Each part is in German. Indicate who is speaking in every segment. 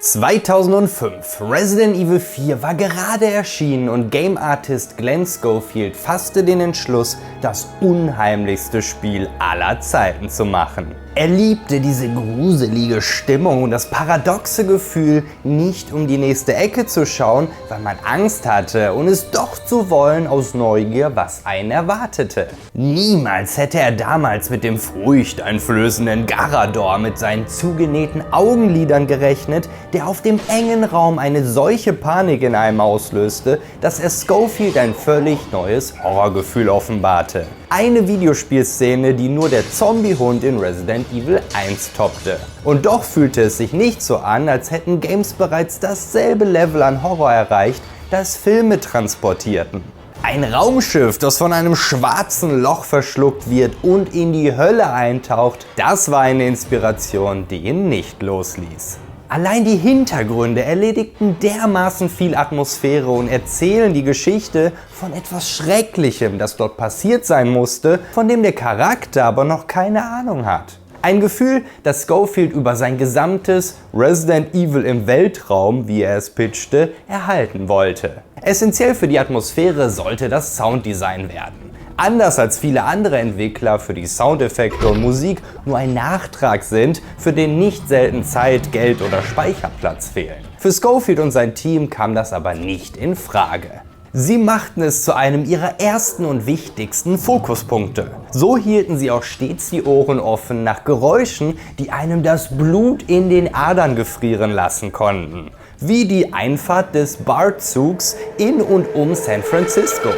Speaker 1: 2005. Resident Evil 4 war gerade erschienen und Game Artist Glenn Schofield fasste den Entschluss, das unheimlichste Spiel aller Zeiten zu machen. Er liebte diese gruselige Stimmung und das paradoxe Gefühl, nicht um die nächste Ecke zu schauen, weil man Angst hatte und es doch zu wollen aus Neugier, was einen erwartete. Niemals hätte er damals mit dem furchteinflößenden Garrador mit seinen zugenähten Augenlidern gerechnet, der auf dem engen Raum eine solche Panik in einem auslöste, dass er Schofield ein völlig neues Horrorgefühl offenbarte. Eine Videospielszene, die nur der Zombiehund in Resident Evil 1 toppte. Und doch fühlte es sich nicht so an, als hätten Games bereits dasselbe Level an Horror erreicht, das Filme transportierten. Ein Raumschiff, das von einem schwarzen Loch verschluckt wird und in die Hölle eintaucht, das war eine Inspiration, die ihn nicht losließ. Allein die Hintergründe erledigten dermaßen viel Atmosphäre und erzählen die Geschichte von etwas Schrecklichem, das dort passiert sein musste, von dem der Charakter aber noch keine Ahnung hat. Ein Gefühl, das Schofield über sein gesamtes Resident Evil im Weltraum, wie er es pitchte, erhalten wollte. Essentiell für die Atmosphäre sollte das Sounddesign werden. Anders als viele andere Entwickler, für die Soundeffekte und Musik nur ein Nachtrag sind, für den nicht selten Zeit, Geld oder Speicherplatz fehlen. Für Schofield und sein Team kam das aber nicht in Frage. Sie machten es zu einem ihrer ersten und wichtigsten Fokuspunkte. So hielten sie auch stets die Ohren offen nach Geräuschen, die einem das Blut in den Adern gefrieren lassen konnten. Wie die Einfahrt des BART-Zugs in und um San Francisco.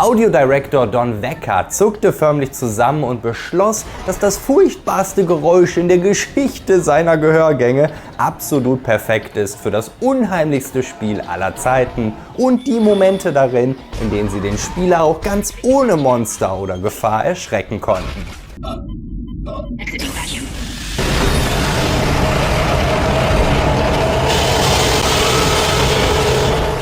Speaker 1: Audio-Director Don Wecker zuckte förmlich zusammen und beschloss, dass das furchtbarste Geräusch in der Geschichte seiner Gehörgänge absolut perfekt ist für das unheimlichste Spiel aller Zeiten und die Momente darin, in denen sie den Spieler auch ganz ohne Monster oder Gefahr erschrecken konnten.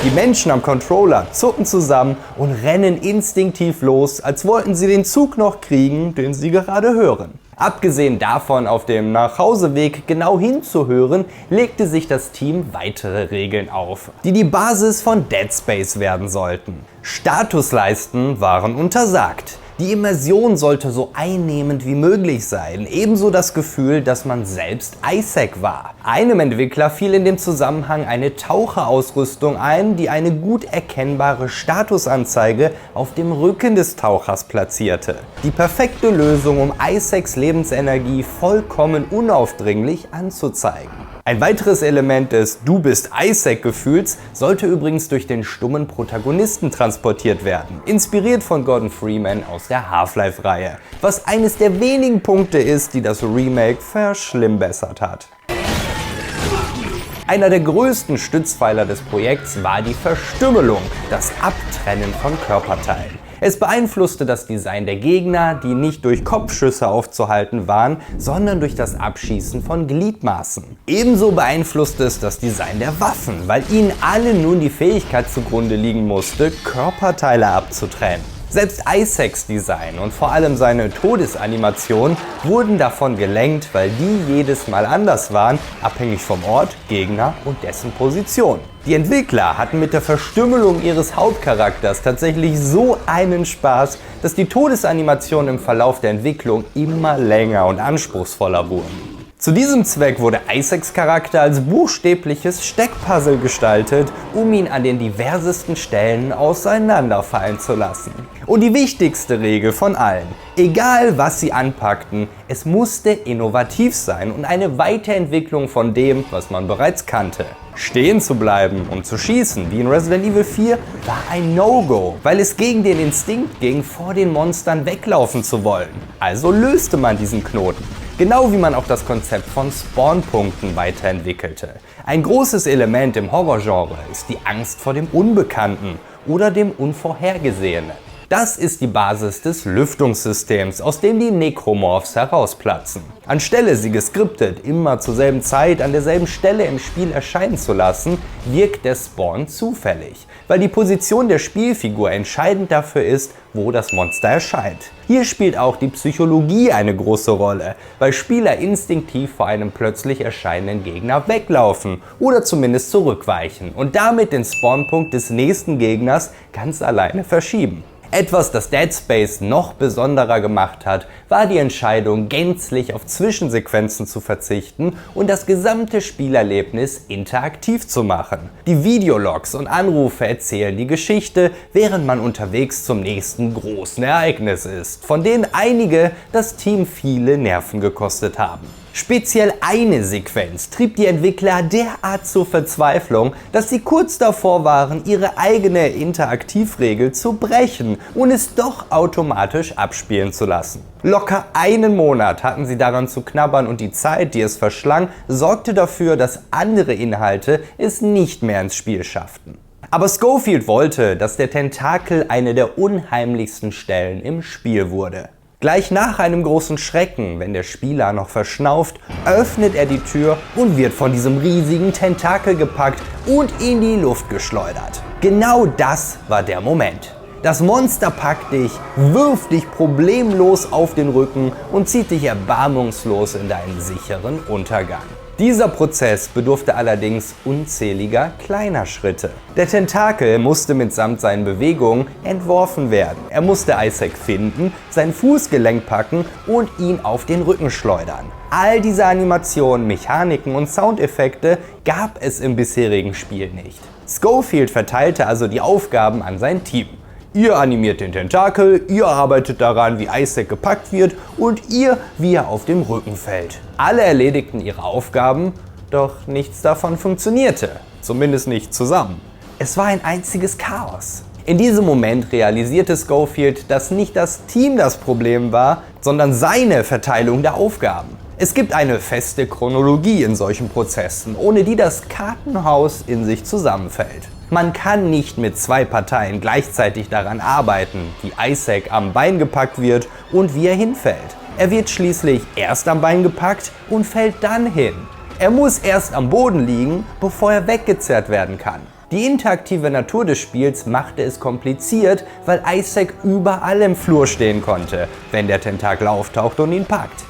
Speaker 1: Die Menschen am Controller zucken zusammen und rennen instinktiv los, als wollten sie den Zug noch kriegen, den sie gerade hören. Abgesehen davon, auf dem Nachhauseweg genau hinzuhören, legte sich das Team weitere Regeln auf, die die Basis von Dead Space werden sollten. Statusleisten waren untersagt. Die Immersion sollte so einnehmend wie möglich sein, ebenso das Gefühl, dass man selbst Isaac war. Einem Entwickler fiel in dem Zusammenhang eine Taucherausrüstung ein, die eine gut erkennbare Statusanzeige auf dem Rücken des Tauchers platzierte. Die perfekte Lösung, um Isaacs Lebensenergie vollkommen unaufdringlich anzuzeigen. Ein weiteres Element des Du bist Isaac-Gefühls sollte übrigens durch den stummen Protagonisten transportiert werden, inspiriert von Gordon Freeman aus der Half-Life-Reihe, was eines der wenigen Punkte ist, die das Remake verschlimmbessert hat. Einer der größten Stützpfeiler des Projekts war die Verstümmelung, das Abtrennen von Körperteilen. Es beeinflusste das Design der Gegner, die nicht durch Kopfschüsse aufzuhalten waren, sondern durch das Abschießen von Gliedmaßen. Ebenso beeinflusste es das Design der Waffen, weil ihnen alle nun die Fähigkeit zugrunde liegen musste, Körperteile abzutrennen. Selbst Isaacs Design und vor allem seine Todesanimation wurden davon gelenkt, weil die jedes Mal anders waren, abhängig vom Ort, Gegner und dessen Position. Die Entwickler hatten mit der Verstümmelung ihres Hauptcharakters tatsächlich so einen Spaß, dass die Todesanimationen im Verlauf der Entwicklung immer länger und anspruchsvoller wurden. Zu diesem Zweck wurde Isaacs Charakter als buchstäbliches Steckpuzzle gestaltet, um ihn an den diversesten Stellen auseinanderfallen zu lassen. Und die wichtigste Regel von allen: Egal was sie anpackten, es musste innovativ sein und eine Weiterentwicklung von dem, was man bereits kannte. Stehen zu bleiben und zu schießen, wie in Resident Evil 4, war ein No-Go, weil es gegen den Instinkt ging, vor den Monstern weglaufen zu wollen. Also löste man diesen Knoten. Genau wie man auch das Konzept von Spawnpunkten weiterentwickelte. Ein großes Element im Horrorgenre ist die Angst vor dem Unbekannten oder dem Unvorhergesehenen. Das ist die Basis des Lüftungssystems, aus dem die Necromorphs herausplatzen. Anstelle sie geskriptet immer zur selben Zeit an derselben Stelle im Spiel erscheinen zu lassen, wirkt der Spawn zufällig, weil die Position der Spielfigur entscheidend dafür ist, wo das Monster erscheint. Hier spielt auch die Psychologie eine große Rolle, weil Spieler instinktiv vor einem plötzlich erscheinenden Gegner weglaufen oder zumindest zurückweichen und damit den Spawnpunkt des nächsten Gegners ganz alleine verschieben. Etwas, das Dead Space noch besonderer gemacht hat, war die Entscheidung, gänzlich auf Zwischensequenzen zu verzichten und das gesamte Spielerlebnis interaktiv zu machen. Die Videologs und Anrufe erzählen die Geschichte, während man unterwegs zum nächsten großen Ereignis ist, von denen einige das Team viele Nerven gekostet haben. Speziell eine Sequenz trieb die Entwickler derart zur Verzweiflung, dass sie kurz davor waren, ihre eigene Interaktivregel zu brechen und es doch automatisch abspielen zu lassen. Locker einen Monat hatten sie daran zu knabbern und die Zeit, die es verschlang, sorgte dafür, dass andere Inhalte es nicht mehr ins Spiel schafften. Aber Scofield wollte, dass der Tentakel eine der unheimlichsten Stellen im Spiel wurde. Gleich nach einem großen Schrecken, wenn der Spieler noch verschnauft, öffnet er die Tür und wird von diesem riesigen Tentakel gepackt und in die Luft geschleudert. Genau das war der Moment. Das Monster packt dich, wirft dich problemlos auf den Rücken und zieht dich erbarmungslos in deinen sicheren Untergang. Dieser Prozess bedurfte allerdings unzähliger kleiner Schritte. Der Tentakel musste mitsamt seinen Bewegungen entworfen werden. Er musste Isaac finden, sein Fußgelenk packen und ihn auf den Rücken schleudern. All diese Animationen, Mechaniken und Soundeffekte gab es im bisherigen Spiel nicht. Scofield verteilte also die Aufgaben an sein Team. Ihr animiert den Tentakel, ihr arbeitet daran, wie Isaac gepackt wird und ihr, wie er auf dem Rücken fällt. Alle erledigten ihre Aufgaben, doch nichts davon funktionierte. Zumindest nicht zusammen. Es war ein einziges Chaos. In diesem Moment realisierte Scofield, dass nicht das Team das Problem war, sondern seine Verteilung der Aufgaben. Es gibt eine feste Chronologie in solchen Prozessen, ohne die das Kartenhaus in sich zusammenfällt. Man kann nicht mit zwei Parteien gleichzeitig daran arbeiten, wie Isaac am Bein gepackt wird und wie er hinfällt. Er wird schließlich erst am Bein gepackt und fällt dann hin. Er muss erst am Boden liegen, bevor er weggezerrt werden kann. Die interaktive Natur des Spiels machte es kompliziert, weil Isaac überall im Flur stehen konnte, wenn der Tentakel auftaucht und ihn packt.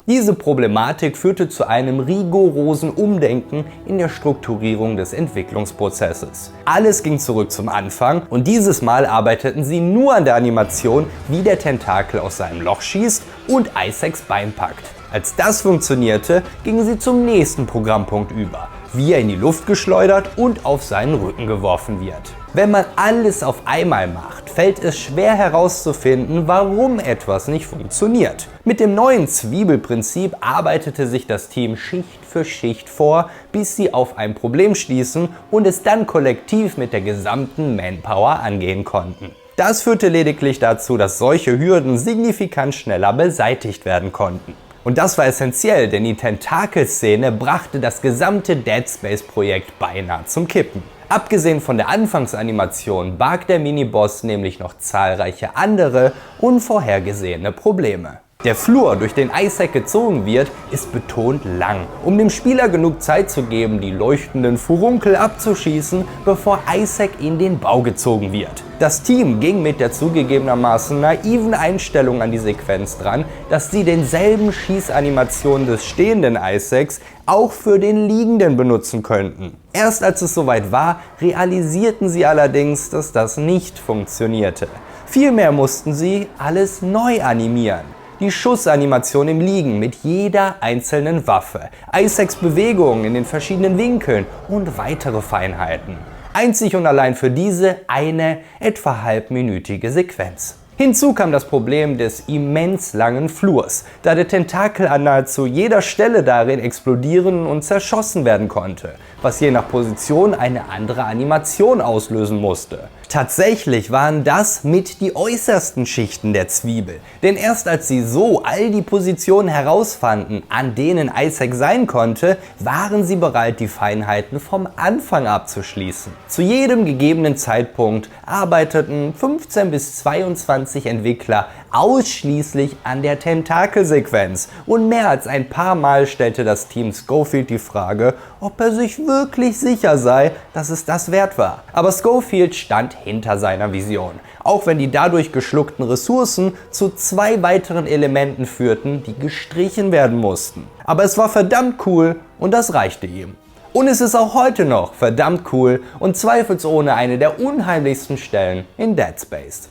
Speaker 1: Diese Problematik führte zu einem rigorosen Umdenken in der Strukturierung des Entwicklungsprozesses. Alles ging zurück zum Anfang und dieses Mal arbeiteten sie nur an der Animation, wie der Tentakel aus seinem Loch schießt und Isaacs Bein packt. Als das funktionierte, gingen sie zum nächsten Programmpunkt über, wie er in die Luft geschleudert und auf seinen Rücken geworfen wird. Wenn man alles auf einmal macht, fällt es schwer herauszufinden, warum etwas nicht funktioniert. Mit dem neuen Zwiebelprinzip arbeitete sich das Team Schicht für Schicht vor, bis sie auf ein Problem stießen und es dann kollektiv mit der gesamten Manpower angehen konnten. Das führte lediglich dazu, dass solche Hürden signifikant schneller beseitigt werden konnten. Und das war essentiell, denn die Tentakelszene brachte das gesamte Dead Space Projekt beinahe zum Kippen. Abgesehen von der Anfangsanimation barg der Miniboss nämlich noch zahlreiche andere, unvorhergesehene Probleme. Der Flur, durch den Isaac gezogen wird, ist betont lang, um dem Spieler genug Zeit zu geben, die leuchtenden Furunkel abzuschießen, bevor Isaac in den Bau gezogen wird. Das Team ging mit der zugegebenermaßen naiven Einstellung an die Sequenz dran, dass sie denselben Schießanimationen des stehenden Isaacs auch für den liegenden benutzen könnten. Erst als es soweit war, realisierten sie allerdings, dass das nicht funktionierte. Vielmehr mussten sie alles neu animieren. Die Schussanimation im Liegen mit jeder einzelnen Waffe, Isaacs Bewegungen in den verschiedenen Winkeln und weitere Feinheiten. Einzig und allein für diese eine etwa halbminütige Sequenz. Hinzu kam das Problem des immens langen Flurs, da der Tentakel an nahezu jeder Stelle darin explodieren und zerschossen werden konnte, was je nach Position eine andere Animation auslösen musste. Tatsächlich waren das mit die äußersten Schichten der Zwiebel, denn erst als sie so all die Positionen herausfanden, an denen Isaac sein konnte, waren sie bereit, die Feinheiten vom Anfang abzuschließen. Zu jedem gegebenen Zeitpunkt arbeiteten 15 bis 22 Entwickler ausschließlich an der Tentakelsequenz und mehr als ein paar Mal stellte das Team Scofield die Frage, ob er sich wirklich sicher sei, dass es das wert war. Aber Scofield stand hinter seiner Vision, auch wenn die dadurch geschluckten Ressourcen zu 2 weiteren Elementen führten, die gestrichen werden mussten. Aber es war verdammt cool und das reichte ihm. Und es ist auch heute noch verdammt cool und zweifelsohne eine der unheimlichsten Stellen in Dead Space.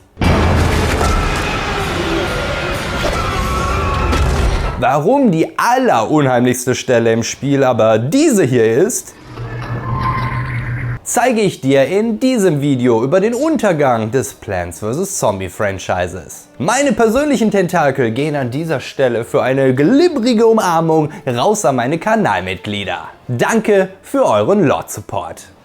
Speaker 1: Warum die allerunheimlichste Stelle im Spiel aber diese hier ist, zeige ich dir in diesem Video über den Untergang des Plants vs. Zombie Franchises. Meine persönlichen Tentakel gehen an dieser Stelle für eine glibbrige Umarmung raus an meine Kanalmitglieder. Danke für euren Lord-Support.